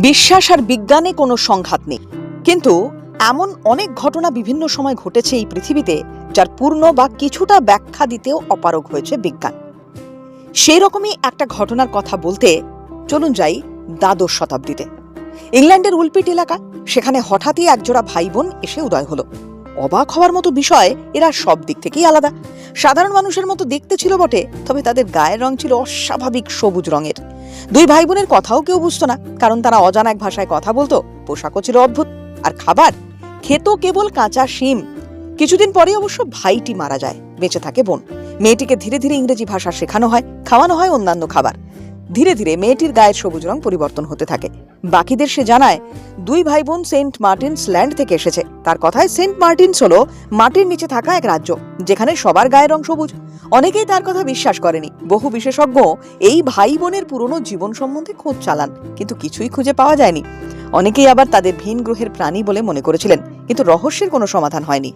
বিশ্বাস আর বিজ্ঞানে কোনো সংঘাত নেই, কিন্তু এমন অনেক ঘটনা বিভিন্ন সময় ঘটেছে এই পৃথিবীতে যার পূর্ণ বা কিছুটা ব্যাখ্যা দিতেও অপারগ হয়েছে বিজ্ঞান। সেই রকমই একটা ঘটনার কথা বলতে চলুন যাই দ্বাদশ শতাব্দীতে। ইংল্যান্ডের উলপিট এলাকা, সেখানে হঠাৎই একজোড়া ভাই বোন এসে উদয় হলো। অবাক হওয়ার মতো বিষয়, এরা সব দিক থেকেই আলাদা। সাধারণ মানুষের মতো দেখতে ছিল বটে, তবে তাদের গায়ের রং ছিল অস্বাভাবিক সবুজ রঙের। দুই ভাই বোনের কথাও কেউ বুঝতো না, কারণ তারা অজানা এক ভাষায় কথা বলতো। পোশাকও ছিল অদ্ভুত, আর খাবার খেত কেবল কাঁচা শিম। কিছুদিন পরে অবশ্য ভাইটি মারা যায়, বেঁচে থাকে বোন। মেয়েটিকে ধীরে ধীরে ইংরেজি ভাষা শেখানো হয়, খাওয়ানো হয় অন্যান্য খাবার। ধীরে ধীরে মেয়েটির গায়ের সবুজ রং পরিবর্তন হতে থাকে। বাকিদের সে জানায় দুই ভাই বোন সেন্ট মার্টিনস ল্যান্ড থেকে এসেছে। তার কথায় সেন্ট মার্টিনস হলো মাটির নিচে থাকা এক রাজ্য, যেখানে সবার গায়ের রং সবুজ। অনেকেই তার কথা বিশ্বাস করেনি। বহু বিশেষজ্ঞ এই ভাই বোনের পুরনো জীবন সম্বন্ধে খোঁজ চালান, কিন্তু কিছুই খুঁজে পাওয়া যায়নি। অনেকেই আবার তাদের ভিন গ্রহের প্রাণী বলে মনে করেছিলেন, কিন্তু রহস্যের কোনো সমাধান হয়নি।